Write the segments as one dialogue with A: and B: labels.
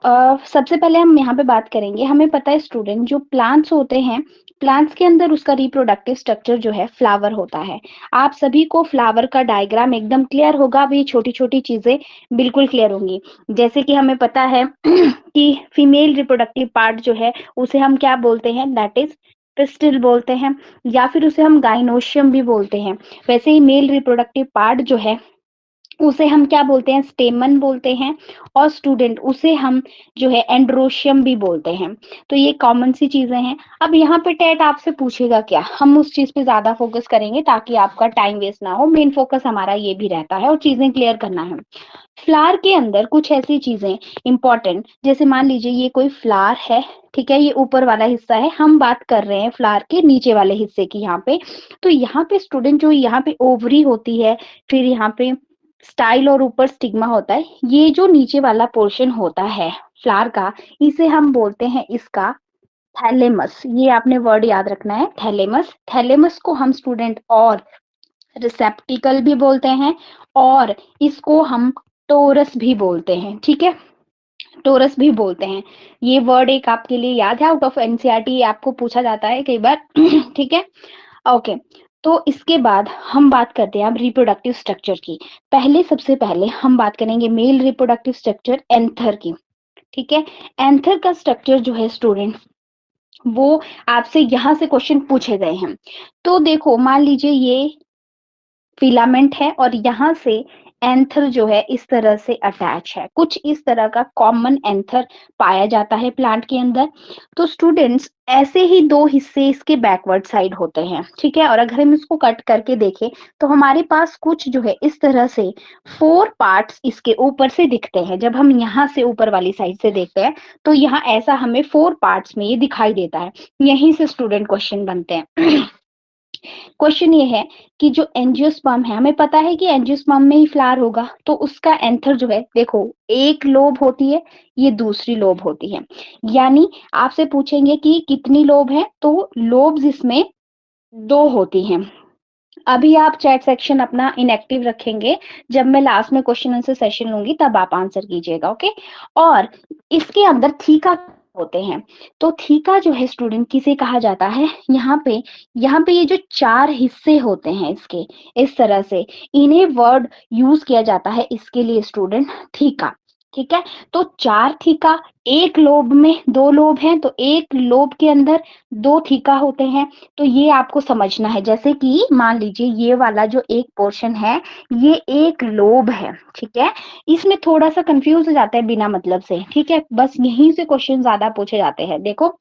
A: सबसे पहले हम यहाँ पे बात करेंगे, हमें पता है स्टूडेंट जो प्लांट्स होते हैं, प्लांट्स के अंदर उसका रिप्रोडक्टिव स्ट्रक्चर जो है फ्लावर होता है। आप सभी को फ्लावर का डायग्राम एकदम क्लियर होगा, अब ये छोटी-छोटी चीज़ें बिल्कुल क्लियर होंगी। जैसे कि हमें पता है कि फीमेल रिप्रोडक्टिव पार्ट जो है, उसे हम क्या बोलते हैं? दैट इज़ पिस्टिल बोलते हैं या फिर उसे हम गाइनोशियम भी बोलते हैं। वैसे ही मेल रिप्रोडक्टिव पार्ट जो है उसे हम क्या बोलते हैं? स्टेमन बोलते हैं और स्टूडेंट उसे हम जो है एंड्रोशियम भी बोलते हैं। तो ये कॉमन सी चीज़ें हैं। अब यहाँ पे टेट आपसे पूछेगा क्या? हम उस चीज़ पे ज़्यादा फोकस करेंगे ताकि आपका टाइम वेस्ट ना हो। मेन फोकस हमारा ये भी रहता है और चीज़ें क्लियर करना है। फ्लावर के अंदर कुछ ऐसी चीज़ें इम्पोर्टेंट, जैसे मान लीजिए ये कोई फ्लावर है, ठीक है? ये ऊपर वाला हिस्सा है, हम बात कर रहे हैं फ्लावर के नीचे वाले हिस्से की यहाँ पे। तो यहाँ पे स्टूडेंट जो यहाँ पे ओवरी होती है, फिर यहाँ पे स्टाइल और ऊपर स्टिग्मा होता है। ये जो नीचे वाला पोर्शन होता है फ्लावर का, इसे हम बोलते हैं इसका थैलेमस। ये आपने वर्ड याद रखना है, थैलेमस। थैलेमस को हम स्टूडेंट और रिसेप्टिकल भी बोलते हैं और इसको हम टोरस भी बोलते हैं, ठीक है? टोरस भी बोलते हैं। ये वर्ड एक आपके लिए याद है, आउट ऑफ एनसीईआरटी आपको पूछा जाता है कई बार ठीक है? ओके। तो इसके बाद हम बात करते हैं अब रिप्रोडक्टिव स्ट्रक्चर की। पहले सबसे पहले हम बात करेंगे मेल रिप्रोडक्टिव स्ट्रक्चर एंथर की, ठीक है? एंथर का स्ट्रक्चर जो है स्टूडेंट, वो आपसे यहाँ से क्वेश्चन पूछे गए हैं। तो देखो मान लीजिए ये फिलामेंट है और यहाँ से एंथर जो है इस तरह से अटैच है। कुछ इस तरह का कॉमन एंथर पाया जाता है प्लांट के अंदर। तो स्टूडेंट्स ऐसे ही 2 हिस्से इसके बैकवर्ड साइड होते हैं, ठीक है? और अगर हम इसको कट करके देखें तो हमारे पास कुछ जो है इस तरह से 4 पार्ट्स इसके ऊपर से दिखते हैं। जब हम यहाँ से ऊपर वाली साइड से देखते हैं तो यहाँ ऐसा हमें 4 पार्ट्स में ये दिखाई देता है। यहीं से स्टूडेंट क्वेश्चन बनते हैं। क्वेश्चन ये है कि जो एंजियोस्पर्म है, हमें पता है कि एंजियोस्पर्म में ही फ्लावर होगा, तो उसका एंथर जो है देखो एक लोब होती है, ये दूसरी लोब होती है। यानी आपसे पूछेंगे कि कितनी लोब है, तो लोब्स इसमें 2 होती हैं। अभी आप चैट सेक्शन अपना इनएक्टिव रखेंगे, जब मैं लास्ट में क्वेश्चन आंसर सेशन लूँगी तब आप आंसर कीजिएगा, ओके? और इसके अंदर थीका होते हैं, तो थीका जो है स्टूडेंट किसे कहा जाता है? यहाँ पे ये जो 4 हिस्से होते हैं इसके, इस तरह से, इन्हें वर्ड यूज़ किया जाता है इसके लिए स्टूडेंट थीका, ठीक है? तो 4 थीका, 1 लोब में 2 लोब हैं, तो 1 लोब के अंदर 2 थीका होते हैं। तो ये आपको समझना है, जैसे कि मान लीजिए ये वाला जो एक पोर्शन है, ये एक लोब है, ठीक है? इसमें थोड़ा-सा कन्फ्यूज़ हो जाता है बिना मतलब से, ठीक है? बस यहीं से क्वेश्चन ज़्यादा पूछे जाते हैं। देखो,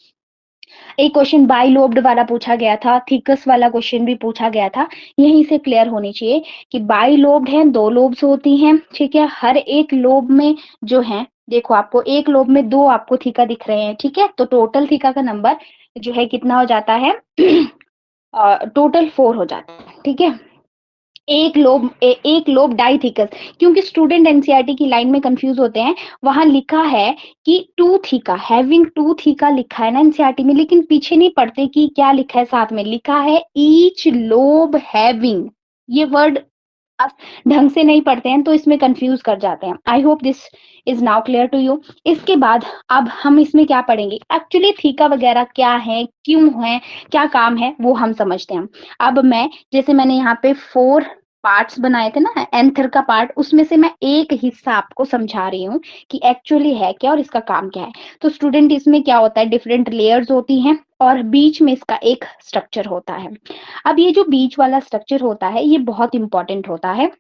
A: एक क्वेश्चन बाइलोब्ड वाला पूछा गया था, थिकस वाला क्वेश्चन भी पूछा गया था। यहीं से क्लियर होनी चाहिए कि बाइलोब्ड है, 2 लोब्स होती हैं, ठीक है? हर एक लोब में जो है, देखो आपको एक लोब में 2 आपको थीका दिख रहे हैं, ठीक है? तो टोटल थीका का नंबर जो है कितना हो जाता है? टोटल 4 हो जाता है, ठीक है? एक लोब डाइथिकस, क्योंकि स्टूडेंट एनसीईआरटी की लाइन में कंफ्यूज होते हैं, वहां लिखा है कि 2 थीका, हैविंग 2 थीका लिखा है ना एनसीईआरटी में, लेकिन पीछे नहीं पढ़ते कि क्या लिखा है साथ में, लिखा है ईच लोब हैविंग। ये वर्ड आप ढंग से नहीं पढ़ते हैं तो इसमें कंफ्यूज कर जाते हैं। I hope this is now clear to you. इसके बाद अब हम इसमें क्या पढ़ेंगे, एक्चुअली थीका वगैरह क्या है, क्यों है, क्या काम है, वो हम समझते हैं। अब मैं, जैसे मैंने यहाँ पे 4 पार्ट्स बनाए थे ना एंथर का पार्ट, उसमें से मैं एक हिस्सा आपको समझा रही हूँ कि एक्चुअली है क्या और इसका काम क्या है। तो स्टूडेंट इसमें क्या होता है, डिफरेंट लेयर्स होती हैं और बीच में इसका एक स्ट्रक्चर होता है। अब ये जो बीच वाला स्ट्रक्चर होता है ये बहुत इंपॉर्टेंट होता है।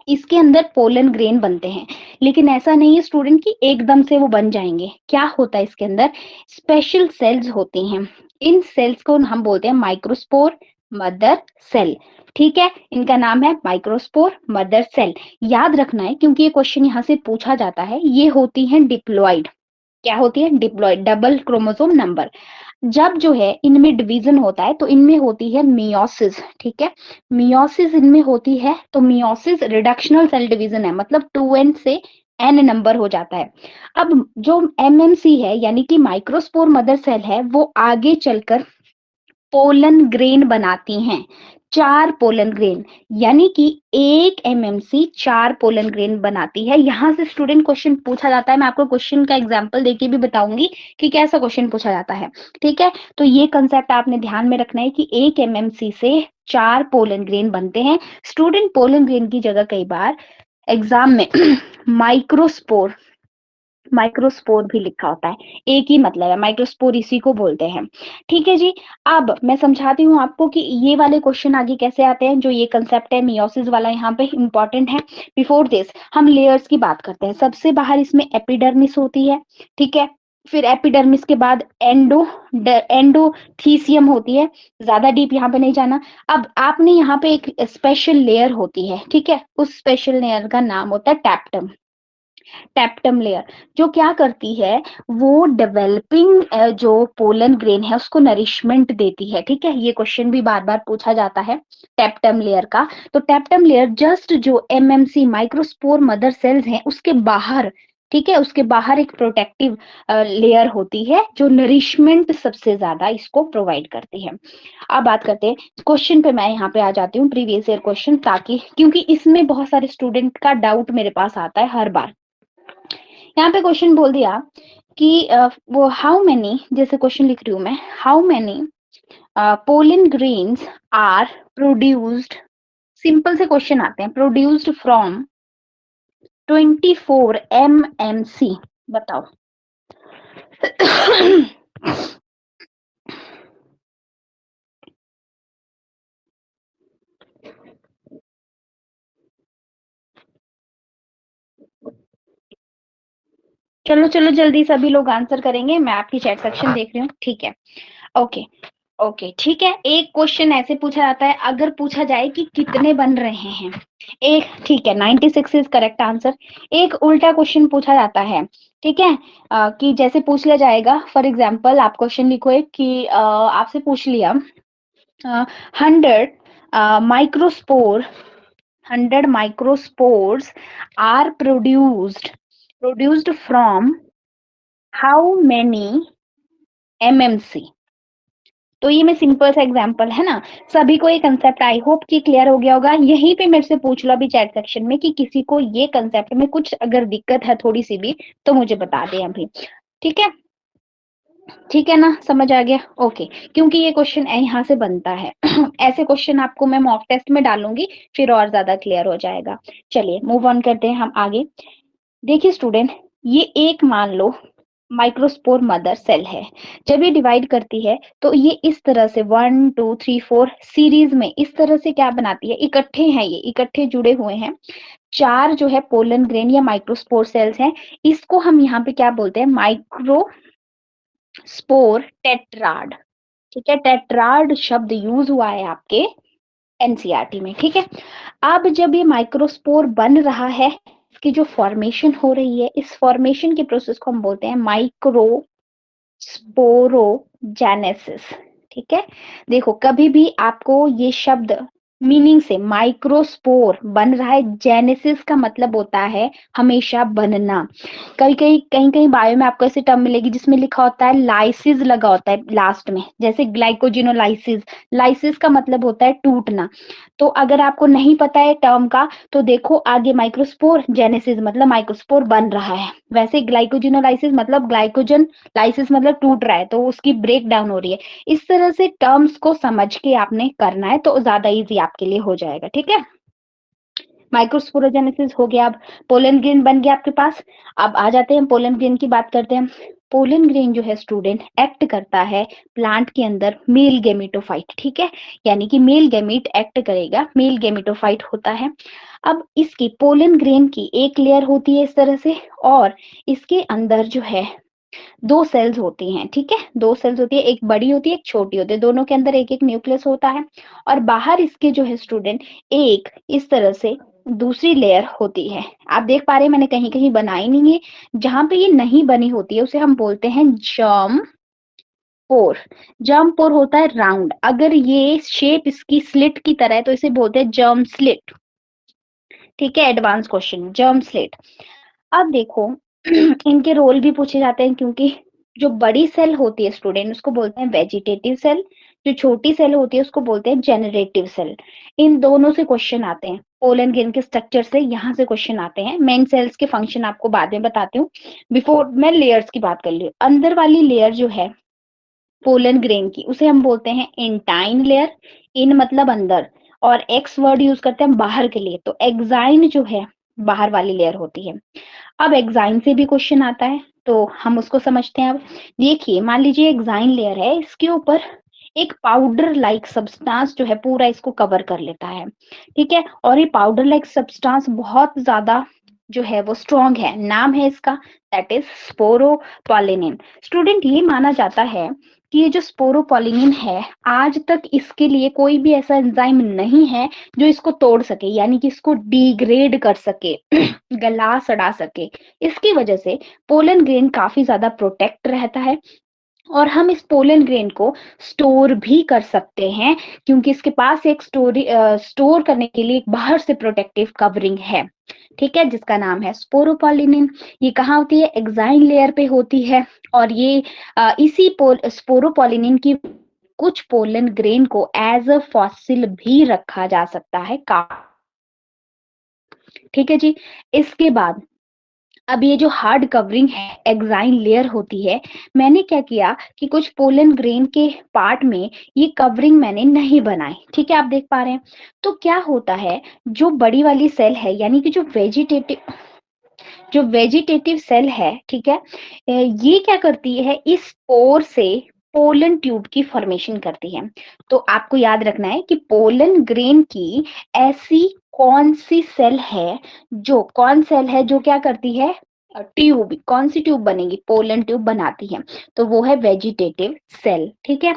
A: इसके अंदर पोलन ग्रेन बनते हैं, लेकिन ऐसा नहीं है स्टूडेंट कि एकदम से वो बन जाएंगे। क्या होता है इसके अंदर, स्पेशल सेल्स होती हैं। इन सेल्स को हम बोलते हैं माइक्रोस्पोर मदर सेल, ठीक है? इनका नाम है माइक्रोस्पोर मदर सेल। याद रखना है क्योंकि ये क्वेश्चन यहाँ से पूछा जाता है। ये होती हैं डिप्लॉइड। क्या होती है? Diploid, double chromosome number. जब जो है इनमें डिवीजन होता है तो इनमें होती है मियोसिस, ठीक है? मियोसिस इनमें होती है, तो मियोसिस रिडक्शनल सेल डिवीजन है, मतलब 2n से n नंबर हो जाता है। अब जो एमएमसी है यानी कि माइक्रोस्पोर मदर सेल है, वो आगे चलकर पोलन ग्रेन बनाती हैं। 4 पोलन ग्रेन, यानी कि 1 एमएमसी 4 पोलन ग्रेन बनाती है। यहाँ से स्टूडेंट क्वेश्चन पूछा जाता है, मैं आपको क्वेश्चन का एग्जांपल देके भी बताऊंगी कि कैसा क्वेश्चन पूछा जाता है, ठीक है। तो ये कंसेप्ट आपने ध्यान में रखना है कि 1 एमएमसी से 4 पोलन ग्रेन बनते हैं। स्टूडेंट पोलन ग्रेन की जगह कई बार एग्जाम में माइक्रोस्पोर माइक्रोस्पोर भी लिखा होता है, एक ही मतलब है, माइक्रोस्पोर इसी को बोलते हैं, ठीक है जी। अब मैं समझाती हूँ आपको कि ये वाले क्वेश्चन आगे कैसे आते हैं, जो ये कंसेप्ट है मियोसिस वाला यहाँ पे इंपॉर्टेंट है। बिफोर दिस हम लेयर्स की बात करते हैं। सबसे बाहर इसमें एपिडर्मिस होती है, ठीक है। फिर एपिडर्मिस के बाद एंडोथीसियम होती है, ज्यादा डीप यहाँ पे नहीं जाना। अब आपने यहाँ पे एक स्पेशल लेयर होती है, ठीक है, उस स्पेशल लेयर का नाम होता है टैप्टम। टैप्टम लेयर जो क्या करती है, वो डेवलपिंग जो पोलन ग्रेन है उसको नरिशमेंट देती है, ठीक है। ये क्वेश्चन भी बार बार पूछा जाता है टैप्टम लेयर का। तो टैप्टम लेयर जस्ट जो एमएमसी माइक्रोस्पोर मदर सेल्स हैं उसके बाहर, ठीक है, उसके बाहर एक प्रोटेक्टिव लेयर होती है जो नरिशमेंट सबसे ज्यादा इसको प्रोवाइड करती है। अब बात करते हैं क्वेश्चन पे, मैं यहाँ पे आ जाती हूँ प्रीवियस ईयर क्वेश्चन, ताकि क्योंकि इसमें बहुत सारे स्टूडेंट का डाउट मेरे पास आता है हर बार। यहाँ पे क्वेश्चन बोल दिया कि वो हाउ मेनी, जैसे क्वेश्चन लिख रही हूँ मैं, how many pollen grains are produced, simple से क्वेश्चन आते हैं, प्रोड्यूस्ड फ्रॉम 24 एमएमसी, बताओ। चलो चलो जल्दी सभी लोग आंसर करेंगे, मैं आपकी चैट सेक्शन देख रही हूँ, ठीक है। ओके ओके ठीक है। एक क्वेश्चन ऐसे पूछा जाता है, अगर पूछा जाए कि कितने बन रहे हैं, एक, ठीक है, 96 इज करेक्ट आंसर। एक उल्टा क्वेश्चन पूछा जाता है, ठीक है, कि जैसे पूछ लिया जाएगा, फॉर एग्जाम्पल आप क्वेश्चन लिखो एक कि आपसे पूछ लिया 100 microspore 100 microspores are produced from how many mmc। तो ये मैं सिंपल सा एग्जांपल है ना, सभी को ये कंसेप्ट आई होप कि क्लियर हो गया होगा। यहीं पे मेरे से पूछ लो अभी चैट सेक्शन में कि किसी को ये कंसेप्ट में कुछ अगर दिक्कत है थोड़ी सी भी तो मुझे बता दें अभी, ठीक है। ठीक है ना, समझ आ गया, ओके। क्योंकि ये क्वेश्चन यहाँ से बनता है ऐसे क्वेश्चन आपको मैं मॉक टेस्ट में डालूंगी, फिर और ज्यादा क्लियर हो जाएगा। चलिए मूव ऑन करते हैं हम आगे। देखिए स्टूडेंट, ये एक मान लो माइक्रोस्पोर मदर सेल है। जब ये डिवाइड करती है तो ये इस तरह से 1 2 3 4 सीरीज में इस तरह से क्या बनाती है, इकट्ठे हैं, ये इकट्ठे जुड़े हुए हैं। 4 जो है पोलन ग्रेन या माइक्रोस्पोर सेल्स हैं, इसको हम यहाँ पे क्या बोलते हैं, माइक्रोस्पोर टेट्राड, ठीक है। टेट्राड शब्द यूज हुआ है आपके एनसीईआरटी में, ठीक है। अब जब ये माइक्रोस्पोर बन रहा है, इसकी जो फॉर्मेशन हो रही है, इस फॉर्मेशन के प्रोसेस को हम बोलते हैं माइक्रोस्पोरोजेनेसिस, ठीक है। देखो कभी भी आपको ये शब्द मीनिंग से, माइक्रोस्पोर बन रहा है, जेनेसिस का मतलब होता है हमेशा बनना। कहीं कहीं बायो में आपको ऐसी टर्म मिलेगी जिसमें लिखा होता है लाइसिस लगा होता है लास्ट में, जैसे ग्लाइकोजिनोलाइसिस। लाइसिस का मतलब होता है टूटना। तो अगर आपको नहीं पता है टर्म का तो देखो आगे माइक्रोस्पोर जेनेसिस मतलब माइक्रोस्पोर बन रहा है, वैसे ग्लाइकोजिनोलाइसिस मतलब ग्लाइकोजन, लाइसिस मतलब टूट रहा है, तो उसकी ब्रेक डाउन हो रही है। इस तरह से टर्म्स को समझ के आपने करना है तो ज्यादा इजी आपके लिए हो जाएगा, ठीक है। माइक्रोस्पोरोजेनेसिस हो गया। अब पोलन ग्रेन बन गया आपके पास। अब आ जाते हैं पोलन ग्रेन की बात करते हैं। पोलन ग्रेन जो है स्टूडेंट एक्ट करता है प्लांट के अंदर मेल गेमेटोफाइट, ठीक है, यानी कि मेल गेमीट एक्ट करेगा, मेल गेमेटोफाइट होता है। अब इसकी पोलन ग्रेन की एक लेयर होती है इस तरह से, और इसके अंदर जो है 2 सेल्स होती हैं, ठीक है, 2 सेल्स होती है, एक बड़ी होती है एक छोटी होती है, दोनों के अंदर एक एक न्यूक्लियस होता है। और बाहर इसके जो है स्टूडेंट एक इस तरह से दूसरी लेयर होती है। आप देख पा रहे हैं मैंने कहीं कहीं बनाई नहीं है, जहां पे ये नहीं बनी होती है उसे हम बोलते हैं जर्म पोर। जर्म पोर होता है राउंड, अगर ये शेप इसकी स्लिट की तरह है तो इसे बोलते हैं जर्म स्लिट, ठीक है। Advance question germ slit. अब देखो इनके रोल भी पूछे जाते हैं, क्योंकि जो बड़ी सेल होती है स्टूडेंट उसको बोलते हैं वेजिटेटिव सेल, जो छोटी सेल होती है उसको बोलते हैं जनरेटिव सेल। इन दोनों से क्वेश्चन आते हैं। पोलन ग्रेन के स्ट्रक्चर से यहाँ से क्वेश्चन आते हैं। मेन सेल्स के फंक्शन आपको बाद में बताती हूँ। बिफोर मैं लेयर्स की बात कर ली हूँ। अंदर वाली लेयर जो है पोलन ग्रेन की, उसे हम बोलते हैं इंटाइन लेयर। इन मतलब अंदर, और एक्स वर्ड यूज करते हैं बाहर के लिए, तो एक्साइन जो है बाहर वाली लेयर होती है। अब एक्साइन से भी क्वेश्चन आता है, तो हम उसको समझते हैं। अब देखिए, मान लीजिए एक्साइन लेयर है, इसके ऊपर एक पाउडर लाइक सब्सटेंस जो है पूरा इसको कवर कर लेता है, ठीक है। और ये पाउडर लाइक सब्सटेंस बहुत ज्यादा जो है वो स्ट्रॉन्ग है। नाम है इसका, दैट इज स्पोरोपोलिनिन। स्टूडेंट, ये माना जाता है कि ये जो स्पोरोपोलिनिन है, आज तक इसके लिए कोई भी ऐसा एंजाइम नहीं है जो इसको तोड़ सके, यानी कि इसको डिग्रेड कर सके, गला सड़ा सके। इसकी वजह से पोलन ग्रेन काफी ज्यादा प्रोटेक्ट रहता है, और हम इस पोलन ग्रेन को स्टोर भी कर सकते हैं, क्योंकि इसके पास एक स्टोर करने के लिए एक बाहर से प्रोटेक्टिव कवरिंग है, ठीक है, जिसका नाम है स्पोरोपोलिनिन। ये कहाँ होती है? एक्साइन लेयर पे होती है। और ये इसी स्पोरोपोलिनिन की कुछ पोलन ग्रेन को एज अ फॉसिल भी रखा जा सकता है, ठीक है जी। इसके बाद अब ये जो हार्ड कवरिंग है, एक्साइन लेयर होती है, मैंने क्या किया कि कुछ पोलन ग्रेन के पार्ट में ये कवरिंग मैंने नहीं बनाई, ठीक है, आप देख पा रहे हैं। तो क्या होता है, जो बड़ी वाली सेल है, यानी कि जो वेजिटेटिव सेल है, ठीक है, ये क्या करती है, इस पोर से पोलन ट्यूब की फॉर्मेशन करती है। तो आपको याद रखना है कि पोलन ग्रेन की ऐसी कौन सेल है जो क्या करती है, ट्यूब, कौन सी ट्यूब बनेगी, पोलन ट्यूब बनाती है, तो वो है वेजिटेटिव सेल, ठीक है।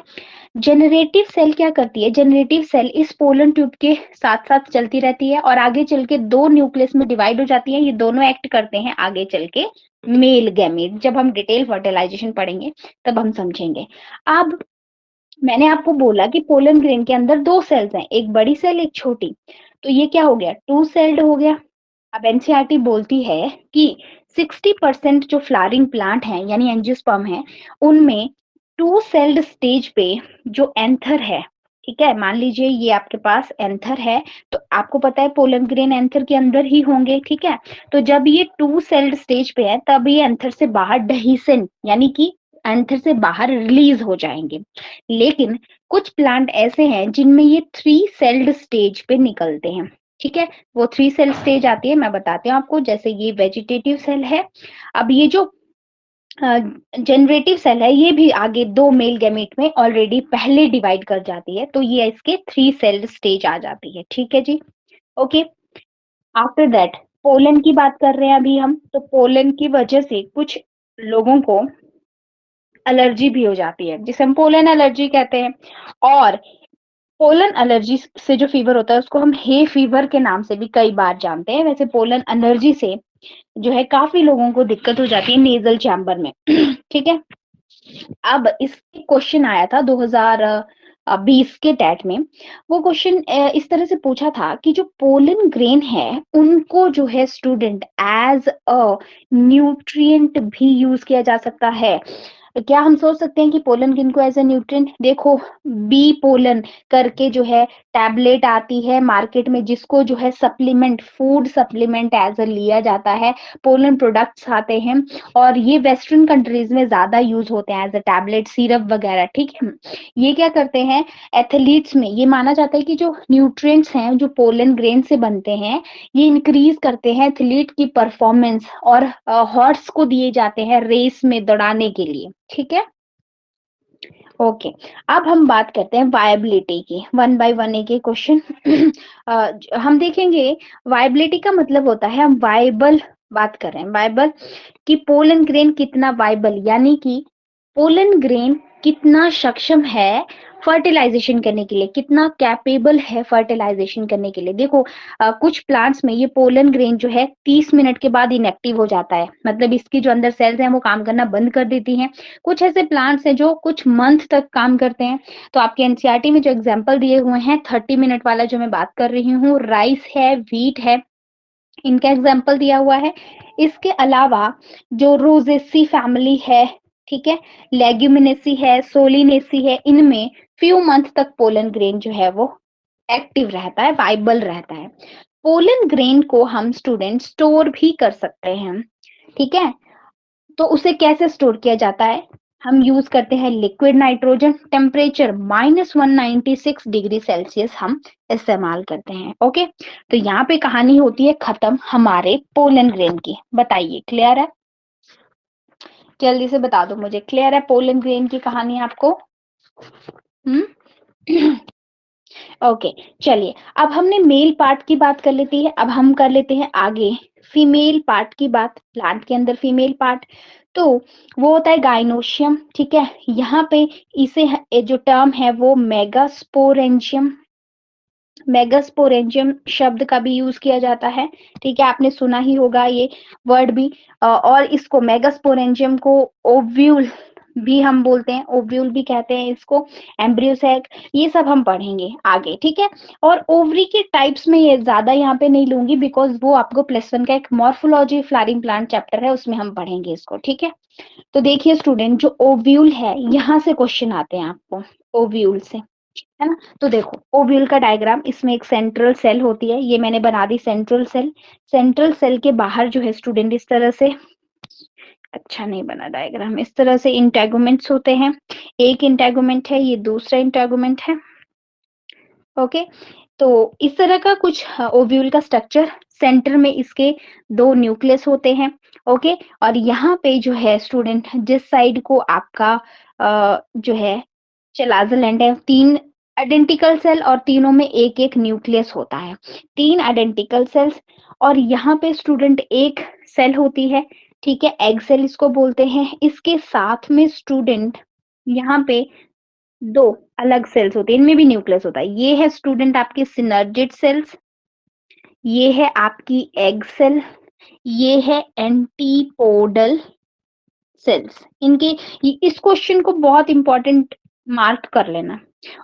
A: जनरेटिव सेल क्या करती है, जनरेटिव सेल इस पोलन ट्यूब के साथ साथ चलती रहती है, और आगे चल के दो न्यूक्लियस में डिवाइड हो जाती है। ये दोनों एक्ट करते हैं आगे चल के मेल गैमेट। जब हम डिटेल फर्टिलाइजेशन पढ़ेंगे तब हम समझेंगे। अब मैंने आपको बोला कि पोलन ग्रेन के अंदर दो सेल्स हैं, एक बड़ी सेल एक छोटी, तो ये क्या हो गया, टू सेल्ड हो गया। अब एनसीईआरटी बोलती है कि 60% जो फ्लावरिंग प्लांट हैं, यानी एंजियोस्पर्म है, उनमें टू सेल्ड स्टेज पे जो एंथर है, ठीक है, मान लीजिए ये आपके पास एंथर है, तो आपको पता है पोलन ग्रेन एंथर के अंदर ही होंगे, ठीक है। तो जब ये टू सेल्ड स्टेज पे है, तब ये एंथर से बाहर डहीसन, यानी कि एंथर से बाहर रिलीज हो जाएंगे। लेकिन कुछ प्लांट ऐसे हैं जिनमें ये थ्री सेल्ड स्टेज पे निकलते हैं, ठीक है। वो थ्री सेल स्टेज आती है, मैं बताती हूँ आपको। जैसे ये वेजिटेटिव सेल है, अब ये जो जनरेटिव सेल है, ये भी आगे दो मेल गैमेट में ऑलरेडी पहले डिवाइड कर जाती है, तो ये इसके थ्री सेल्ड स्टेज आ जाती है, ठीक है जी। ओके, आफ्टर दैट पोलन की बात कर रहे हैं अभी हम, तो पोलन की वजह से कुछ लोगों को एलर्जी भी हो जाती है, जिसे हम पोलन एलर्जी कहते हैं। और पोलन एलर्जी से जो फीवर होता है उसको हम हे फीवर के नाम से भी कई बार जानते हैं। वैसे पोलन एलर्जी से जो है काफी लोगों को दिक्कत हो जाती है नेजल चैम्बर में, ठीक है। अब इस क्वेश्चन आया था 2020 के टेट में। वो क्वेश्चन इस तरह से पूछा था कि जो पोलन ग्रेन है उनको जो है स्टूडेंट एज अ न्यूट्रिएंट भी यूज किया जा सकता है। क्या हम सोच सकते हैं कि पोलन ग्रेन को एज ए न्यूट्रिएंट, देखो बी पोलन करके जो है टैबलेट आती है मार्केट में, जिसको जो है supplement, food supplement as a लिया जाता है। पोलन प्रोडक्ट्स आते हैं, और ये वेस्टर्न कंट्रीज में ज्यादा यूज होते हैं एज अ टैबलेट, सिरप वगैरह, ठीक है। ये क्या करते हैं, एथलीट्स में ये माना जाता है कि जो न्यूट्रिएंट्स हैं जो पोलन ग्रेन से बनते हैं, ये इंक्रीज करते हैं एथलीट की परफॉर्मेंस, और हॉर्स को दिए जाते हैं रेस में दौड़ाने के लिए, ठीक है। ओके, अब हम बात करते हैं वायबिलिटी की, वन बाय वन एक एक क्वेश्चन हम देखेंगे। वायबिलिटी का मतलब होता है, हम वायबल बात कर रहे हैं, वायबल कि पोलन ग्रेन कितना वायबल, यानी कि पोलन ग्रेन कितना सक्षम है फर्टिलाइजेशन करने के लिए, कितना कैपेबल है फर्टिलाइजेशन करने के लिए। देखो कुछ प्लांट्स में ये पोलन ग्रेन जो है 30 मिनट के बाद इनएक्टिव हो जाता है, मतलब इसकी जो अंदर सेल्स हैं वो काम करना बंद कर देती हैं। कुछ ऐसे प्लांट्स हैं जो कुछ मंथ तक काम करते हैं। तो आपके एनसीईआरटी में जो एग्जाम्पल दिए हुए हैं, 30 मिनट वाला जो मैं बात कर रही हूँ, राइस है, व्हीट है, इनका एग्जाम्पल दिया हुआ है। इसके अलावा जो रोजेसी फैमिली है, ठीक है, लेग्यूमिनेसी है, सोलिनेसी है, इनमें फ्यू मंथ तक पोलन ग्रेन जो है वो एक्टिव रहता है, वाइबल रहता है। पोलन ग्रेन को हम स्टूडेंट स्टोर भी कर सकते हैं, ठीक है। तो उसे कैसे स्टोर किया जाता है? हम यूज करते हैं liquid nitrogen, temperature -196 degree Celsius हम इस्तेमाल करते हैं। ओके, तो यहाँ पे कहानी होती है खत्म हमारे पोलन ग्रेन की। बताइए, क्लियर है? जल्दी से बता दो मुझे, क्लियर है पोलन ग्रेन की कहानी आपको? हम्म ओके, चलिए अब हमने मेल पार्ट की बात कर लेती है, अब हम कर लेते हैं आगे फीमेल पार्ट की बात। प्लांट के अंदर फीमेल पार्ट तो वो होता है गाइनोशियम, ठीक है। यहाँ पे इसे जो टर्म है वो मेगास्पोरेंजियम शब्द का भी यूज किया जाता है, ठीक है। आपने सुना ही होगा ये वर्ड भी। और इसको मेगास्पोरेंजियम को ओव्यूल भी हम बोलते हैं, ओव्यूल भी कहते हैं इसको, एम्ब्रियो सैक, ये सब हम पढ़ेंगे आगे, ठीक है। और ओवरी के टाइप्स में ये ज्यादा यहाँ पे नहीं लूंगी, बिकॉज वो आपको +1 का एक मॉर्फोलॉजी फ्लावरिंग प्लांट चैप्टर है, उसमें हम पढ़ेंगे इसको, ठीक है। तो देखिए स्टूडेंट, जो ओव्यूल है, यहाँ से क्वेश्चन आते हैं आपको ओव्यूल से, है ना। तो देखो ओव्यूल का डायग्राम, इसमें एक सेंट्रल सेल होती है, ये मैंने बना दी सेंट्रल सेल। सेंट्रल सेल के बाहर जो है स्टूडेंट इस तरह से, अच्छा नहीं बना डायग्राम, इस तरह से इंटेगुमेंट्स होते हैं। एक इंटेगुमेंट है, ये दूसरा इंटेगुमेंट है। ओके, तो इस तरह का कुछ ओव्यूल का स्ट्रक्चर, सेंटर में इसके 2 न्यूक्लियस होते हैं। ओके, और यहाँ पे जो है स्टूडेंट, जिस साइड को आपका जो है चलाजल एंड है, 3 आइडेंटिकल सेल और तीनों में एक एक न्यूक्लियस होता है, 3 आइडेंटिकल सेल्स। और यहाँ पे स्टूडेंट एक सेल होती है, ठीक है, एग सेल इसको बोलते हैं। इसके साथ में स्टूडेंट यहाँ पे 2 अलग सेल्स होते हैं, इनमें भी न्यूक्लियस होता है। ये है स्टूडेंट आपके सिनर्जिड सेल्स, ये है आपकी एग सेल, ये है एंटीपोडल सेल्स। इस क्वेश्चन को बहुत इंपॉर्टेंट मार्क कर लेना।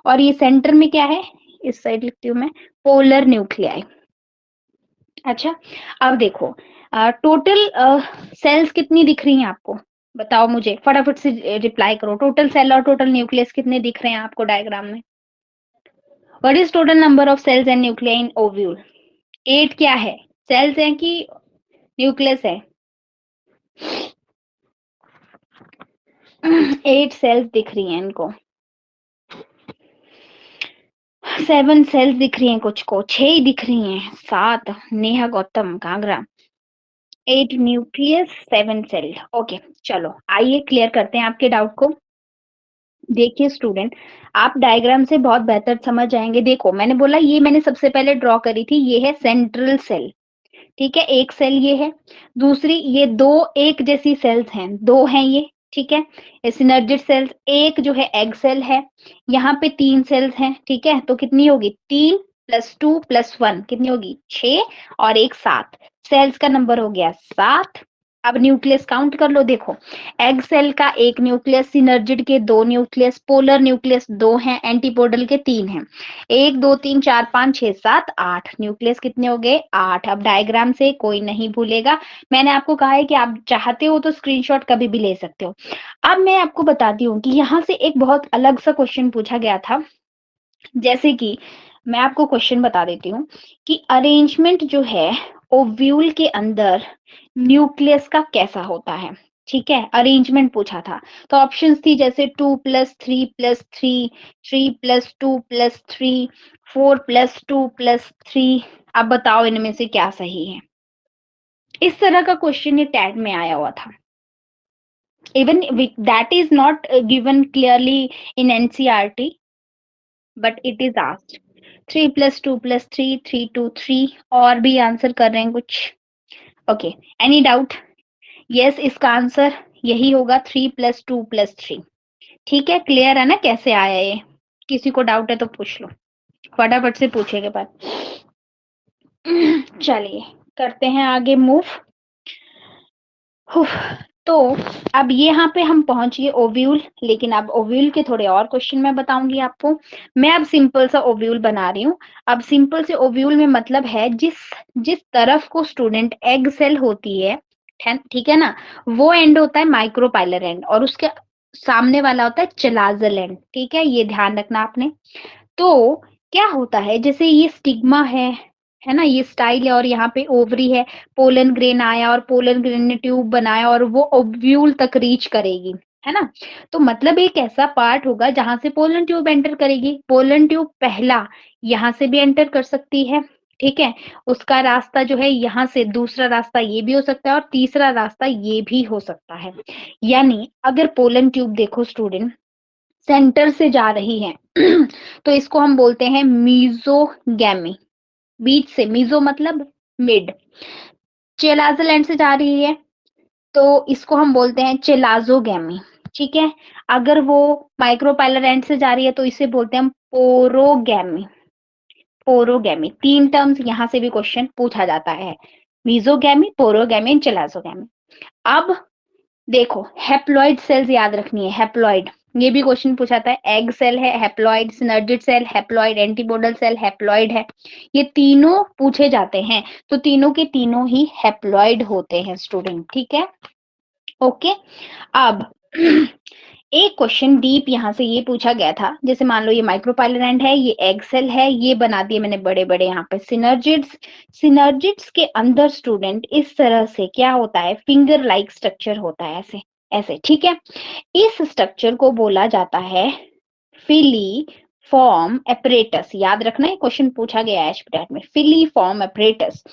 A: और ये सेंटर में क्या है, इस साइड लिखती हूँ मैं, पोलर न्यूक्लियाई। अच्छा, अब देखो टोटल सेल्स कितनी दिख रही हैं आपको? बताओ मुझे, फटाफट से रिप्लाई करो। टोटल सेल और टोटल न्यूक्लियस कितने दिख रहे हैं आपको डायग्राम में? What is total number of cells and nuclei in ovule? 8 क्या है, सेल्स हैं कि न्यूक्लियस है? 8 सेल्स दिख रही हैं इनको, 7 सेल्स दिख रही हैं कुछ को, 6 ही दिख रही हैं, 7 Neha Gautam Kangra, 8 nucleus 7 cell. Okay, चलो आइए क्लियर करते हैं आपके डाउट को। देखिए स्टूडेंट, आप डायग्राम से बहुत बेहतर समझ जाएंगे। देखो मैंने बोला, ये मैंने सबसे पहले ड्रॉ करी थी, ये है सेंट्रल सेल, ठीक है, एक सेल ये है। दूसरी, ये 2 एक जैसी सेल्स हैं, 2 हैं ये, ठीक है। ये सिनर्जिड सेल्स, एक जो है एग सेल है। यहाँ पे 3 सेल्स हैं, ठीक है। तो कितनी होगी, 3 + 2 + 1 कितनी होगी, 6, और एक 7, सेल्स का नंबर हो गया 7। अब न्यूक्लियस काउंट कर लो। देखो एग सेल का एक न्यूक्लियस, सिनर्जिड के 2 न्यूक्लियस, पोलर न्यूक्लियस 2 हैं, एंटीपोडल के 3 हैं। 1 2 3 4 5 6 7 8 न्यूक्लियस कितने हो गए, 8। अब डायग्राम से कोई नहीं भूलेगा, मैंने आपको कहा है कि आप चाहते हो तो स्क्रीनशॉट कभी भी ले सकते हो। अब मैं आपको बताती हूँ कि यहाँ से एक बहुत अलग सा क्वेश्चन पूछा गया था। जैसे कि मैं आपको क्वेश्चन बता देती हूँ कि अरेंजमेंट जो है ओव्यूल के अंदर न्यूक्लियस का कैसा होता है, ठीक है। अरेंजमेंट पूछा था, तो ऑप्शंस थी जैसे 2 + 3 + 3, 3 + 2 + 3, 4 + 2 + 3। अब बताओ इनमें से क्या सही है? इस तरह का क्वेश्चन ये टैग में आया हुआ था। Even that is not given clearly in NCERT, but it is asked. 3 + 2 + 3, 3 2 3, और भी आंसर कर रहे हैं कुछ। Okay, any doubt? यस, इसका आंसर यही होगा, 3 + 2 + 3। ठीक है, क्लियर है ना कैसे आया ये? किसी को डाउट है तो पूछ लो, फटाफट से पूछेगा बात। चलिए करते हैं आगे मूव। तो अब यहाँ पे हम पहुंच गए ओव्यूल, लेकिन अब ओव्यूल के थोड़े और क्वेश्चन मैं बताऊंगी आपको। मैं अब सिंपल सा ओव्यूल बना रही हूँ। अब सिंपल से ओव्यूल में मतलब है जिस जिस तरफ को स्टूडेंट एग सेल होती है, ठीक है ना? वो एंड होता है माइक्रोपाइलर एंड और उसके सामने वाला होता है चिलाज़ल एंड, ठीक है? ये ध्यान रखना आपने। तो क्या होता है जैसे ये स्टिग्मा है ना? ये स्टाइल है और यहाँ पे ओवरी है, पोलन ग्रेन आया और पोलन ग्रेन ने ट्यूब बनाया और वो ओव्यूल तक रीच करेगी, है ना? तो मतलब एक ऐसा पार्ट होगा जहाँ से पोलन ट्यूब एंटर करेगी। पोलन ट्यूब पहला यहाँ से भी एंटर कर सकती है, ठीक है? उसका रास्ता जो है यहाँ से दूसरा रास्ता ये भी हो सकता है और तीसरा रास्ता ये भी हो सकता है। यानी अगर पोलन ट्यूब देखो स्टूडेंट सेंटर से जा रही है तो इसको हम बोलते हैं मीज़ोगैमी, बीच से मीज़ो मतलब मिड, चेलाज़ोलैंड से जा रही है तो इसको हम बोलते हैं चेलाज़ोगैमी, ठीक है? अगर वो माइक्रोपाइलर एंड से जा रही है तो इसे बोलते हैं हम पोरोगैमी, पोरोगैमी। 3 टर्म्स यहाँ से भी क्वेश्चन पूछा जाता है, मीज़ोगैमी, पोरोगैमी एंड चेलाज़ोगैमी। अब देखो हैप्लॉइड सेल्स याद रखनी है, हैप्लॉइड ये भी क्वेश्चन पूछा था। एग सेल है, haploid synergid cell, haploid antipodal cell, haploid है। ये तीनों पूछे जाते हैं, तो तीनों के तीनों ही हैप्लॉइड होते हैं स्टूडेंट, ठीक है? ओके। अब एक क्वेश्चन डीप यहाँ से ये पूछा गया था, जैसे मान लो ये माइक्रोपाइलर एंड है, ये एग सेल है, ये बना दिए मैंने बड़े-बड़े यहाँ पे सिनर्जिड्स। सिनर्जिड्स के अंदर स्टूडेंट इस तरह से क्या होता है, फिंगर लाइक स्ट्रक्चर होता है ऐसे, ऐसे, ठीक है? इस स्ट्रक्चर को बोला जाता है फिलीफॉर्म एपरेटस। याद रखना है क्वेश्चन पूछा गया है एचपीटेट में, फिलीफॉर्म एपरेटस।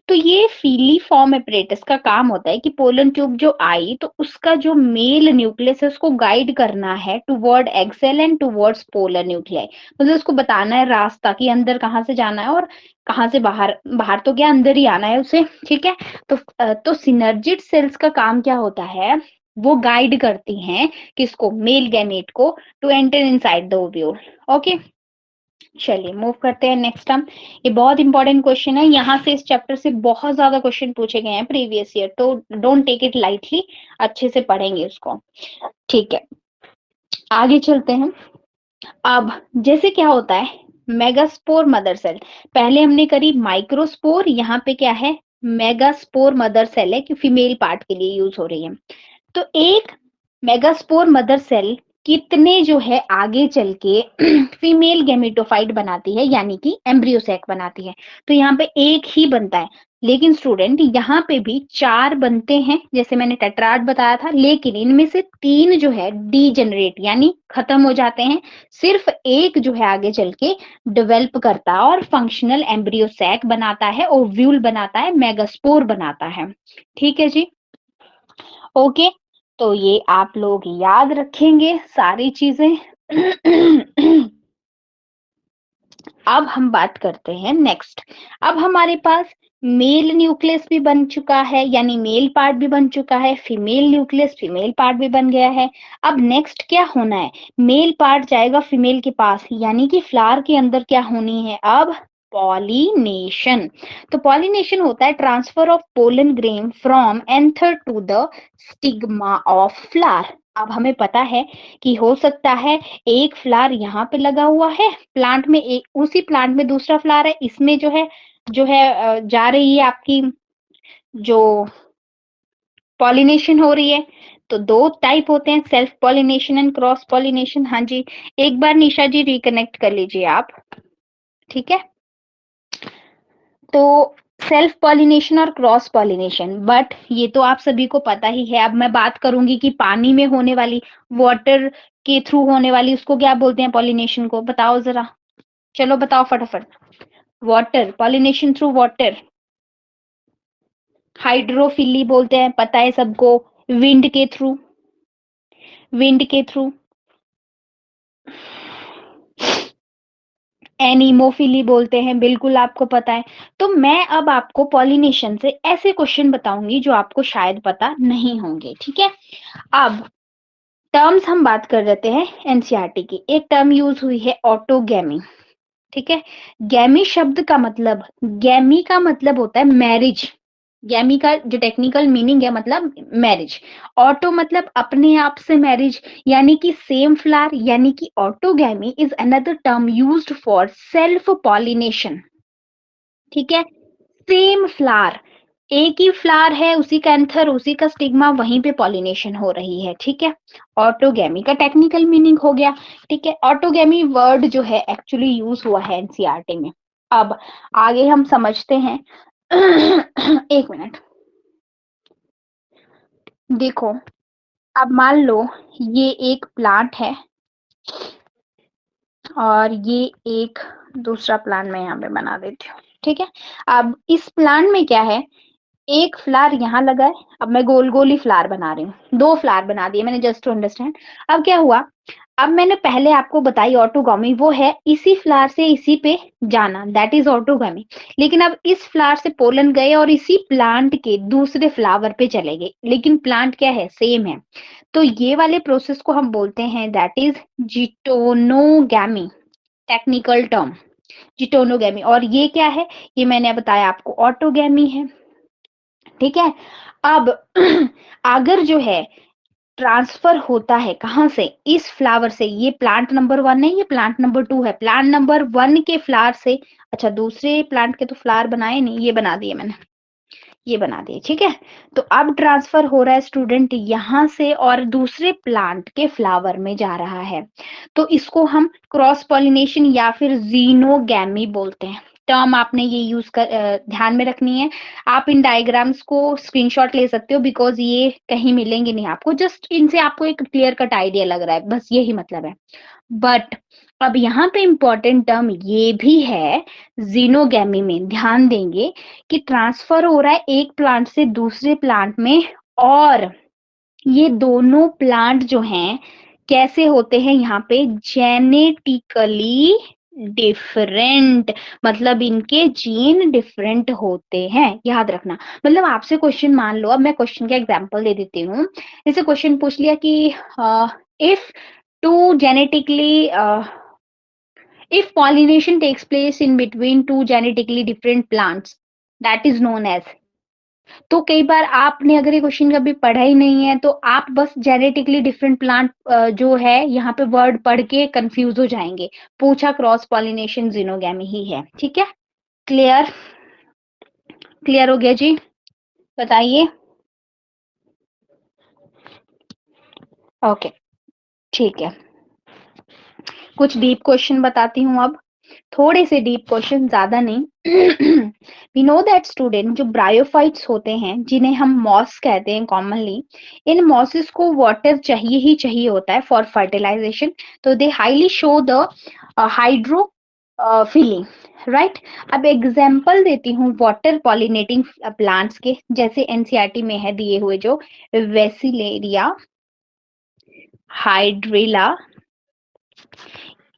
A: तो ये फिलीफॉर्म एपरेटस का काम होता है कि पोलन ट्यूब जो आई तो उसका जो मेल न्यूक्लियस है उसको गाइड करना है toward egg cell and towards polar nuclei. मतलब उसको बताना है रास्ता कि अंदर कहाँ से जाना है और कहाँ से बाहर, बाहर तो क्या अंदर ही आना है उसे, ठीक है? तो सिनर्जिड सेल्स का काम क्या होता है, वो गाइड करती हैं किसको, मेल गैमेट को to enter inside the ovule. Okay, चलिए मूव करते हैं नेक्स्ट टर्म। ये बहुत इंपॉर्टेंट क्वेश्चन है, यहाँ से इस चैप्टर से बहुत ज्यादा क्वेश्चन पूछे गए हैं प्रीवियस ईयर, तो डोंट टेक इट लाइटली, अच्छे से पढ़ेंगे उसको, ठीक है? आगे चलते हैं। अब जैसे क्या होता है मेगास्पोर मदर सेल, पहले हमने करी माइक्रोस्पोर, यहाँ पे क्या है मेगास्पोर मदर सेल है कि फीमेल पार्ट के लिए यूज हो रही है। तो एक मेगास्पोर मदर सेल कितने जो है आगे चल के फीमेल गैमेटोफाइट बनाती है, यानी कि एम्ब्रियो सैक बनाती है। तो यहाँ पे एक ही बनता है, लेकिन स्टूडेंट यहाँ पे भी 4 बनते हैं, जैसे मैंने टेट्राड बताया था, लेकिन इनमें से 3 जो है डीजेनरेट यानी खत्म हो जाते हैं। सिर्फ एक जो है आगे चल के डेवलप करता है और फंक्शनल एम्ब्रियो सैक बनाता है, ओव्यूल बनाता है, मेगास्पोर बनाता है, ठीक है जी? ओके, तो ये आप लोग याद रखेंगे सारी चीजें। अब हम बात करते हैं नेक्स्ट। अब हमारे पास मेल न्यूक्लियस भी बन चुका है, यानी मेल पार्ट भी बन चुका है, फीमेल न्यूक्लियस फीमेल पार्ट भी बन गया है। अब नेक्स्ट क्या होना है, मेल पार्ट जाएगा फीमेल के पास, यानी कि फ्लावर के अंदर क्या होनी है अब, पॉलिनेशन। तो पॉलिनेशन होता है transfer of pollen grain from anther to the stigma of flower. अब हमें पता है कि हो सकता है एक फ्लावर यहाँ पे लगा हुआ है प्लांट में, एक उसी प्लांट में दूसरा फ्लावर है, इसमें जो है जा रही है आपकी जो पॉलिनेशन हो रही है। तो 2 टाइप होते हैं, self pollination and cross pollination. हाँ जी, एक बार निशा जी रिकनेक्ट कर लीजिए आप, ठीक है? तो सेल्फ पॉलिनेशन और क्रॉस पॉलिनेशन, बट ये तो आप सभी को पता ही है। अब मैं बात करूंगी कि पानी में होने वाली, वाटर के थ्रू होने वाली, उसको क्या बोलते हैं पॉलिनेशन को, बताओ जरा, चलो बताओ फटाफट। Water, pollination through water, hydrophily बोलते हैं, पता है सबको। विंड के थ्रू, विंड के थ्रू एनीमोफिली बोलते हैं, बिल्कुल आपको पता है। तो मैं अब आपको पॉलिनेशन से ऐसे क्वेश्चन बताऊंगी जो आपको शायद पता नहीं होंगे, ठीक है? अब टर्म्स हम बात कर लेते हैं एनसीईआरटी की। एक टर्म यूज हुई है ऑटोगैमी, ठीक है? गैमी शब्द का मतलब, गैमी का मतलब होता है मैरिज, गैमी का जो टेक्निकल मीनिंग है मतलब मैरिज। ऑटो मतलब अपने आप से मैरिज, यानी कि सेम फ्लावर, यानी कि autogamy is another term used for self pollination, ठीक है? सेम फ्लावर एक ही फ्लावर है, उसी का एंथर, उसी का स्टिग्मा, वहीं पे पॉलिनेशन हो रही है, ठीक है। ऑटोगैमी का टेक्निकल मीनिंग हो गया, ठीक है। ऑटोगैमी वर्ड जो है एक्चुअली यूज हुआ है एनसीईआरटी में। अब आगे हम समझते हैं। एक मिनट, देखो, अब मान लो ये एक प्लांट है और ये एक दूसरा प्लांट मैं यहाँ पे बना देती हूँ, ठीक है। अब इस प्लांट में क्या है, एक फ्लावर यहाँ लगा है। अब मैं गोल गोल ही फ्लावर बना रही हूँ, 2 फ्लावर बना दिए मैंने, जस्ट टू अंडरस्टैंड। अब क्या हुआ, अब मैंने पहले आपको बताई ऑटोगामी, वो है इसी फ्लावर से इसी पे जाना, दैट इज ऑटोगामी। लेकिन अब इस फ्लावर से पोलन गए और इसी प्लांट के दूसरे फ्लावर पे चले गए, लेकिन प्लांट क्या है, सेम है। तो ये वाले प्रोसेस को हम बोलते हैं दैट इज जिटोनोगैमी, टेक्निकल टर्म जिटोनोगैमी। और ये क्या है, ये मैंने बताया आपको ऑटोगैमी है, ठीक है। अब अगर जो है ट्रांसफर होता है कहाँ से, इस फ्लावर से, ये प्लांट नंबर 1 है, ये प्लांट नंबर 2 है, प्लांट नंबर 1 के फ्लावर से, अच्छा दूसरे प्लांट के तो फ्लावर बनाए नहीं, ये बना दिए मैंने, ये बना दिए, ठीक है। तो अब ट्रांसफर हो रहा है स्टूडेंट यहाँ से और दूसरे प्लांट के फ्लावर में जा रहा है, तो इसको हम क्रॉस पॉलिनेशन या फिर जीनोगैमी बोलते हैं। टर्म आपने ये यूज कर ध्यान में रखनी है। आप इन डायग्राम्स को स्क्रीनशॉट ले सकते हो, बिकॉज ये कहीं मिलेंगे नहीं आपको, जस्ट इनसे आपको एक क्लियर कट आइडिया लग रहा है, बस यही मतलब है। बट अब यहाँ पे इम्पोर्टेंट टर्म ये भी है, जीनोगैमी में ध्यान देंगे कि ट्रांसफर हो रहा है एक प्लांट से दूसरे प्लांट में, और ये दोनों प्लांट जो हैं कैसे होते हैं, यहाँ पे जेनेटिकली डिफरेंट, मतलब इनके जीन डिफरेंट होते हैं, याद रखना। मतलब आपसे क्वेश्चन मान लो, अब मैं क्वेश्चन का एग्जांपल दे देती हूँ। जैसे क्वेश्चन पूछ लिया कि if two genetically if pollination takes place in between two genetically different plants, that is known as। तो कई बार आपने अगर ये क्वेश्चन कभी पढ़ा ही नहीं है, तो आप बस जेनेटिकली डिफरेंट प्लांट जो है यहाँ पे वर्ड पढ़ के कंफ्यूज हो जाएंगे। पूछा क्रॉस पॉलिनेशन जीनोगैमी ही है, ठीक है। क्लियर, क्लियर हो गया जी, बताइए। ओके, ठीक है। कुछ डीप क्वेश्चन बताती हूँ अब, थोड़े से डीप क्वेश्चन, ज्यादा नहीं। वी नो दैट स्टूडेंट, जो ब्रायोफाइट्स होते हैं जिन्हें हम मॉस कहते हैं कॉमनली, इन मॉसेस को वाटर चाहिए ही चाहिए होता है फॉर फर्टिलाइजेशन। तो they highly show the hydro filling, right. अब एग्जाम्पल देती हूँ वाटर पॉलिनेटिंग प्लांट्स के, जैसे एनसीईआरटी में है दिए हुए, जो वेसिलेरिया, हाइड्रिला,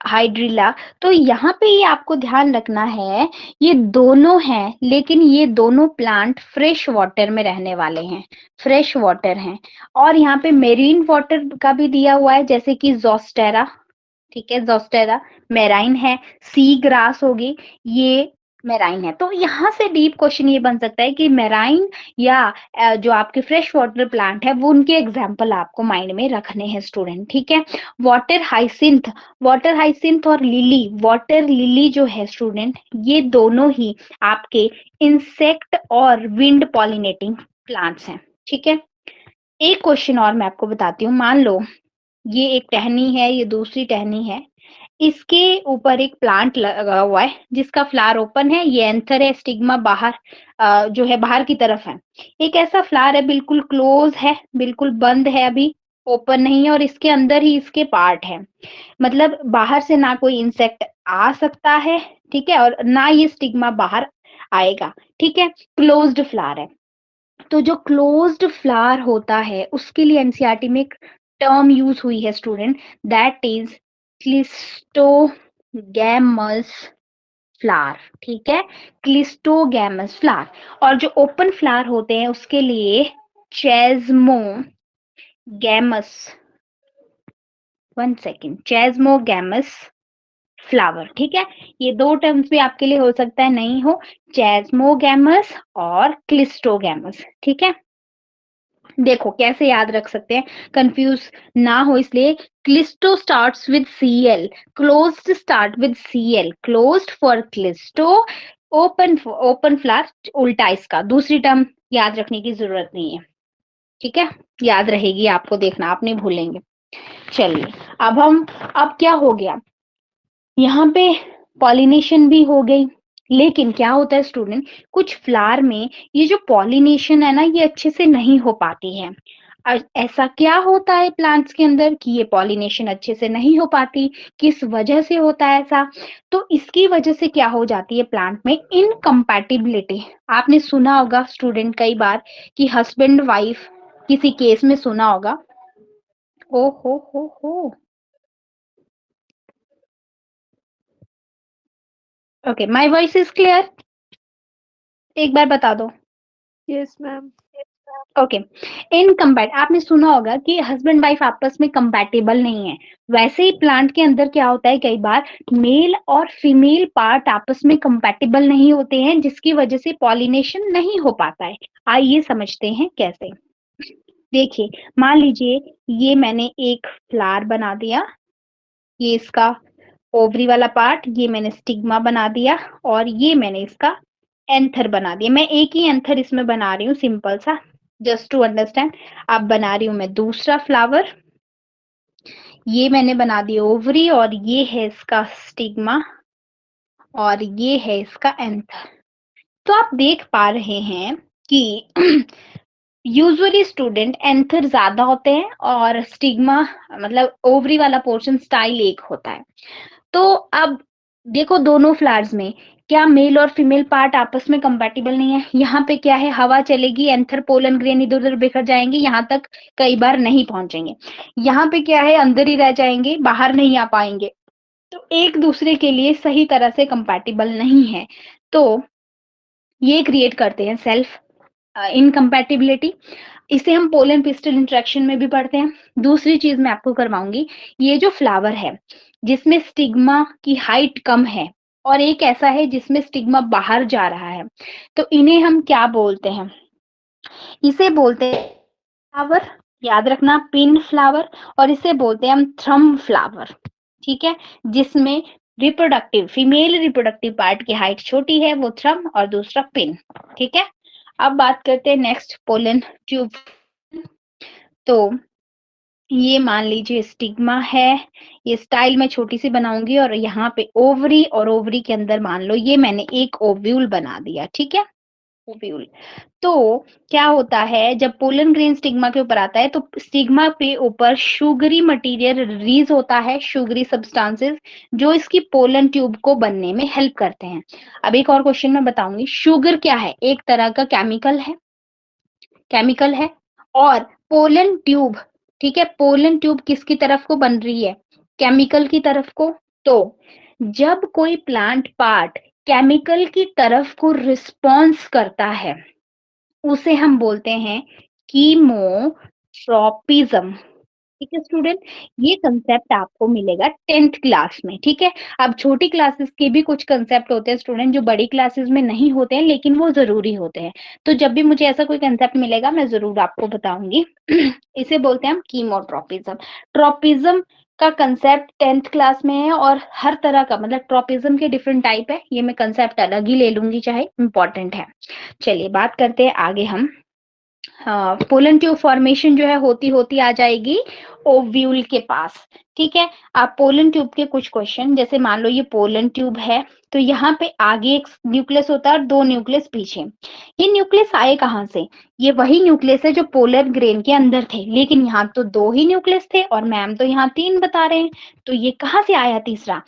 A: हाइड्रिला। तो यहाँ पे ये आपको ध्यान रखना है, ये दोनों हैं, लेकिन ये दोनों प्लांट फ्रेश वाटर में रहने वाले हैं, फ्रेश वाटर हैं। और यहाँ पे मेरीन वाटर का भी दिया हुआ है, जैसे कि जोस्टेरा, ठीक है, जोस्टेरा मेराइन है, सी ग्रास होगी, ये मेराइन है। तो यहाँ से डीप क्वेश्चन ये बन सकता है कि मेराइन या जो आपके फ्रेश वाटर प्लांट है, वो उनके एग्जाम्पल आपको माइंड में रखने हैं स्टूडेंट, ठीक है। वाटर हाइसिंथ, वाटर हाइसिंथ और लिली, वाटर लिली जो है स्टूडेंट, ये दोनों ही आपके इंसेक्ट और विंड पॉलिनेटिंग प्लांट्स हैं, ठीक है। एक क्वेश्चन और मैं आपको बताती हूँ, मान लो ये एक टहनी है, ये दूसरी टहनी है, इसके ऊपर एक प्लांट लगा हुआ है जिसका फ्लावर ओपन है, ये एंथर है, स्टिग्मा बाहर जो है बाहर की तरफ है। एक ऐसा फ्लावर है बिल्कुल क्लोज है, बिल्कुल बंद है, अभी ओपन नहीं है, और इसके अंदर ही इसके पार्ट है, मतलब बाहर से ना कोई इंसेक्ट आ सकता है, ठीक है, और ना ये स्टिग्मा बाहर आएगा, ठीक है, क्लोज्ड फ्लावर है। तो जो क्लोज्ड फ्लावर होता है उसके लिए एनसीईआरटी में एक टर्म यूज हुई है student, that is cleistogamous flower, ठीक है, क्लिस्टोगैमस फ्लावर। और जो ओपन फ्लावर होते हैं उसके लिए चेस्मोगैमस, 1 सेकेंड, चेस्मोगैमस फ्लावर, ठीक है। ये दो टर्म्स भी आपके लिए हो सकता है नहीं हो, चेस्मोगैमस और क्लिस्टोगैमस, ठीक है। देखो कैसे याद रख सकते हैं, कंफ्यूज ना हो इसलिए, cleisto starts with CL, closed start with CL, closed for cleisto, open open flower उल्टा इसका, दूसरी टर्म याद रखने की जरूरत नहीं है, ठीक है, याद रहेगी आपको, देखना आप नहीं भूलेंगे। चलिए, अब क्या हो गया, यहाँ पे पॉलिनेशन भी हो गई, लेकिन क्या होता है स्टूडेंट, कुछ फ्लावर में ये जो पॉलिनेशन है ना, ये अच्छे से नहीं हो पाती है। ऐसा क्या होता है प्लांट्स के अंदर कि ये पॉलिनेशन अच्छे से नहीं हो पाती, किस वजह से होता है ऐसा? तो इसकी वजह से क्या हो जाती है प्लांट में, इनकम्पैटिबिलिटी। आपने सुना होगा स्टूडेंट कई बार कि हस्बैंड वाइफ, किसी केस में सुना होगा। ओ हो। Okay, my voice is clear? एक बार बता दो।
B: Yes ma'am.
A: ओके, इनकम्पैट आपने सुना होगा कि हस्बैंड वाइफ आपस में कंपैटिबल नहीं है। वैसे ही प्लांट के अंदर क्या होता है, कई बार मेल और फीमेल पार्ट आपस में कंपैटिबल नहीं होते हैं, जिसकी वजह से पॉलिनेशन नहीं हो पाता है। आइए समझते हैं कैसे। देखिए, मान लीजिए ये मैंने एक फ्लावर बना दिया, ये इसका ओवरी वाला पार्ट, ये मैंने स्टिग्मा बना दिया, और ये मैंने इसका एंथर बना दिया। मैं एक ही एंथर इसमें बना रही हूँ, सिंपल सा, जस्ट टू अंडरस्टैंड। अब बना रही हूँ मैं दूसरा फ्लावर, ये मैंने बना दिया ओवरी, और ये है इसका स्टिग्मा, और ये है इसका एंथर। तो आप देख पा रहे हैं कि यूजुअली स्टूडेंट एंथर ज्यादा होते हैं और स्टिग्मा, मतलब ओवरी वाला पोर्शन स्टाइल एक होता है। तो अब देखो, दोनों फ्लावर्स में क्या मेल और फीमेल पार्ट आपस में कंपैटिबल नहीं है? यहाँ पे क्या है, हवा चलेगी, एंथर पोलन ग्रेन इधर उधर बिखर जाएंगे, यहाँ तक कई बार नहीं पहुंचेंगे। यहाँ पे क्या है, अंदर ही रह जाएंगे, बाहर नहीं आ पाएंगे। तो एक दूसरे के लिए सही तरह से कंपैटिबल नहीं है। तो ये क्रिएट करते हैं सेल्फ इनकम्पैटिबिलिटी। इसे हम पोलन पिस्टल इंटरेक्शन में भी पढ़ते हैं। दूसरी चीज मैं आपको करवाऊंगी, ये जो फ्लावर है जिसमें स्टिग्मा की हाइट कम है, और एक ऐसा है जिसमें स्टिग्मा बाहर जा रहा है, तो इन्हें हम क्या बोलते हैं? इसे बोलते हैं फ्लावर, याद रखना, पिन फ्लावर। और इसे बोलते हैं हम थ्रम फ्लावर, ठीक है, जिसमें रिप्रोडक्टिव फीमेल रिप्रोडक्टिव पार्ट की हाइट छोटी है, वो थ्रम, और दूसरा पिन, ठीक है। अब बात करते हैं नेक्स्ट, पोलन ट्यूब। तो ये मान लीजिए स्टिग्मा है, ये स्टाइल मैं छोटी सी बनाऊंगी, और यहाँ पे ओवरी, और ओवरी के अंदर मान लो ये मैंने एक ओव्यूल बना दिया, ठीक है, ओव्यूल। तो क्या होता है, जब पोलन ग्रेन स्टिग्मा के ऊपर आता है तो स्टिग्मा पे ऊपर शुगरी मटेरियल रिलीज होता है, शुगरी सब्सटेंसेस, जो इसकी पोलन ट्यूब को बनने में हेल्प करते हैं। अब एक और क्वेश्चन मैं बताऊंगी, शुगर क्या है? एक तरह का केमिकल है, और पोलन ट्यूब, ठीक है, पोलन ट्यूब किसकी तरफ को बन रही है? केमिकल की तरफ को। तो जब कोई प्लांट पार्ट केमिकल की तरफ को रिस्पॉन्स करता है, उसे हम बोलते हैं कीमोट्रोपिज्म, ठीक है स्टूडेंट। ये कंसेप्ट आपको मिलेगा 10th क्लास में, ठीक है। अब छोटी क्लासेस के भी कुछ कंसेप्ट होते हैं स्टूडेंट, जो बड़ी क्लासेस में नहीं होते हैं, लेकिन वो जरूरी होते हैं। तो जब भी मुझे ऐसा कोई कंसेप्ट मिलेगा, मैं जरूर आपको बताऊंगी। इसे बोलते हैं हम कीमोट्रोपिज्म। ट्रोपिज्म का कंसेप्ट 10th क्लास में है, और हर तरह का, मतलब ट्रोपिज्म के डिफरेंट टाइप है, ये मैं कंसेप्ट अलग ही ले लूंगी, चाहे इंपॉर्टेंट है। चलिए बात करते हैं आगे हम। हाँ, पोलन ट्यूब फॉर्मेशन जो है होती होती आ जाएगी ओव्यूल के पास, ठीक है। आप पोलन ट्यूब के कुछ क्वेश्चन, जैसे मान लो ये पोलन ट्यूब है, तो यहाँ पे आगे एक न्यूक्लियस होता है और दो न्यूक्लियस पीछे। ये न्यूक्लियस आए कहाँ से? ये वही न्यूक्लियस है जो पोलर ग्रेन के अंदर थे, लेकिन यहाँ तो दो ही न्यूक्लियस थे, और मैम तो यहाँ तीन बता रहे हैं, तो ये कहाँ से आया तीसरा?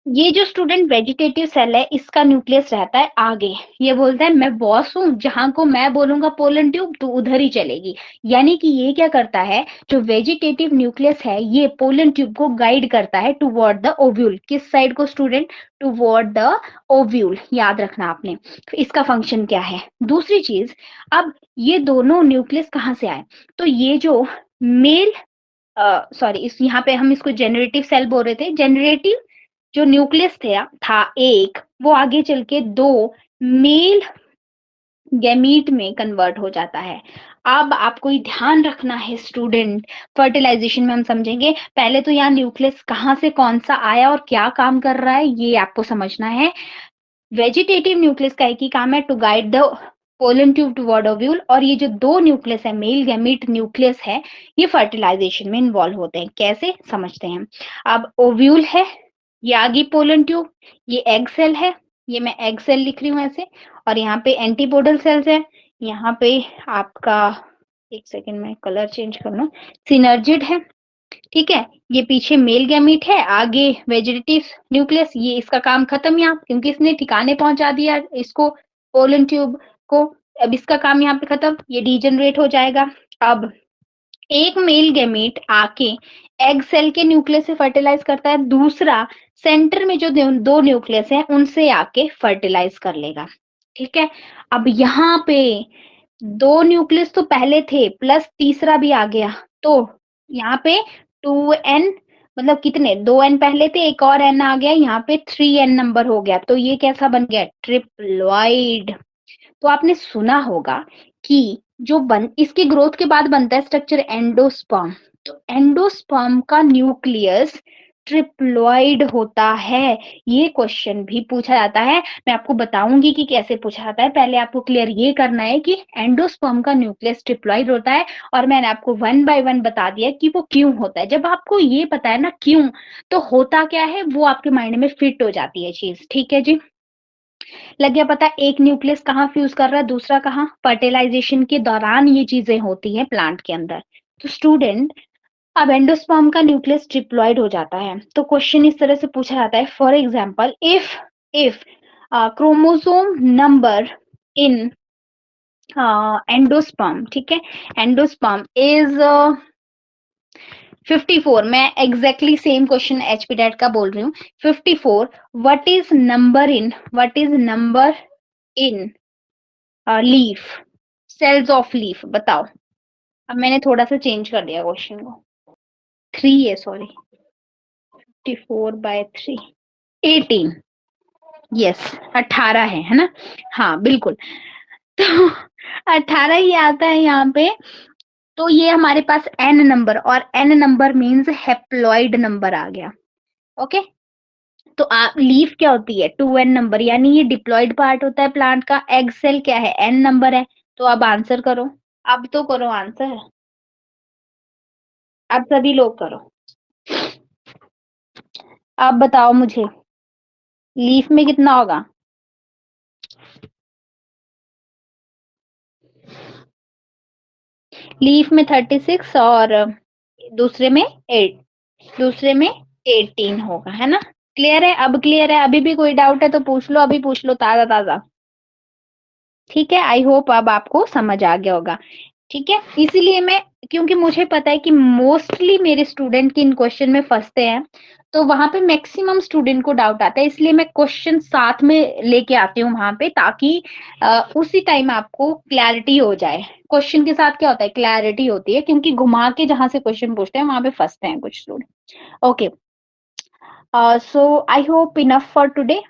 A: ये जो स्टूडेंट वेजिटेटिव सेल है, इसका न्यूक्लियस रहता है आगे। ये बोलता है मैं बॉस हूँ, जहां को मैं बोलूंगा पोलन ट्यूब तो उधर ही चलेगी। यानी कि ये क्या करता है, जो वेजिटेटिव न्यूक्लियस है, ये पोलन ट्यूब को गाइड करता है टुवर्ड द ओव्यूल। किस साइड को स्टूडेंट? टुवर्ड द ओव्यूल, याद रखना आपने। तो इसका फंक्शन क्या है? दूसरी चीज, अब ये दोनों न्यूक्लियस कहाँ से आए? तो ये जो मेल, सॉरी, इस यहाँ पे हम इसको जेनरेटिव सेल बोल रहे थे, जेनरेटिव जो न्यूक्लियस था एक, वो आगे चल के दो मेल गैमीट में कन्वर्ट हो जाता है। अब आपको ये ध्यान रखना है स्टूडेंट, फर्टिलाइजेशन में हम समझेंगे, पहले तो यहाँ न्यूक्लियस कहाँ से कौन सा आया और क्या काम कर रहा है, ये आपको समझना है। वेजिटेटिव न्यूक्लियस का एक ही काम है, to guide the pollen tube toward ovule, और ये जो 2 न्यूक्लियस है, मेल गैमीट न्यूक्लियस है, ये फर्टिलाइजेशन में इन्वॉल्व होते हैं। कैसे समझते हैं? अब ओव्यूल है, ये आ गई पोलन ट्यूब, ये एग सेल है, ये मैं एग सेल लिख रही हूँ ऐसे, और यहाँ पे एंटीपोडल सेल्स है, यहाँ पे आपका, एक सेकेंड में कलर चेंज कर लूं, सिनर्जिड है, ठीक है। ये पीछे मेल गैमीट है, आगे वेजिटेटिव न्यूक्लियस, ये इसका काम खत्म यहाँ, क्योंकि इसने ठिकाने पहुंचा दिया इसको, पोलन ट्यूब को। अब इसका काम यहाँ पे खत्म, ये डीजनरेट हो जाएगा। अब एक मेल गैमीट आके एग सेल के न्यूक्लियस से फर्टिलाइज करता है, दूसरा सेंटर में जो 2 न्यूक्लियस है उनसे आके फर्टिलाइज कर लेगा, ठीक है। अब यहाँ पे 2 न्यूक्लियस तो पहले थे, प्लस तीसरा भी आ गया, तो यहाँ पे 2n, मतलब कितने, 2n पहले थे, एक और n आ गया, यहाँ पे 3n नंबर हो गया, तो ये कैसा बन गया? ट्रिप्लॉइड। तो आपने सुना होगा कि इसकी ग्रोथ के बाद बनता है स्ट्रक्चर एंडोस्पर्म, तो एंडोस्पर्म का न्यूक्लियस ट्रिप्लॉइड होता है। ये क्वेश्चन भी पूछा जाता है, मैं आपको बताऊंगी कि कैसे पूछा जाता है। पहले आपको क्लियर ये करना है कि एंडोस्पर्म का न्यूक्लियस ट्रिप्लॉइड होता है, और मैंने आपको 1 बाय 1 बता दिया कि वो क्यों होता है। जब आपको ये पता है ना क्यों, तो होता क्या है वो आपके माइंड में फिट हो जाती है चीज, ठीक है जी। लग गया पता, एक न्यूक्लियस कहाँ फ्यूज कर रहा है, दूसरा कहाँ? फर्टिलाइजेशन के दौरान ये चीजें होती हैं प्लांट के अंदर। तो स्टूडेंट, अब एंडोस्पर्म का न्यूक्लियस ट्रिप्लॉइड हो जाता है, तो क्वेश्चन इस तरह से पूछा जाता है, for example, if chromosome number in endosperm, ठीक है, एंडोस्पर्म इज 54, मैं exactly same question HP date का बोल रही हूँ। 54, what is number in leaf, cells of leaf, बताओ। अब मैंने थोड़ा सा चेंज कर दिया क्वेश्चन को, 3 है, सॉरी, 54/3, 18, यस, 18 है ना? हाँ बिल्कुल। तो 18 ही आता है यहाँ पे, तो ये हमारे पास n नंबर, और n number means haploid number आ गया, ओके। तो लीफ क्या होती है? 2n नंबर, यानी ये डिप्लॉइड पार्ट होता है प्लांट का। एग सेल क्या है? n नंबर है। तो अब आंसर करो, अब तो करो आंसर, अब सभी लोग करो, अब बताओ मुझे, लीफ में कितना होगा? लीफ में 36, और दूसरे में 8, दूसरे में 18 होगा, है ना? क्लियर है? अब क्लियर है? अभी भी कोई डाउट है तो पूछ लो, अभी पूछ लो, ताजा ताजा, ठीक है। आई होप अब आपको समझ आ गया होगा, ठीक है। इसीलिए मैं, क्योंकि मुझे पता है कि मोस्टली मेरे स्टूडेंट इन क्वेश्चन में फंसते हैं, तो वहां पे मैक्सिमम स्टूडेंट को डाउट आता है, इसलिए मैं क्वेश्चन साथ में लेके आती हूँ वहां पे, ताकि उसी टाइम आपको क्लैरिटी हो जाए। क्वेश्चन के साथ क्या होता है? क्लैरिटी होती है, क्योंकि घुमा के जहां से क्वेश्चन पूछते हैं वहां पे फंसते हैं कुछ student. Okay, so I hope enough for today.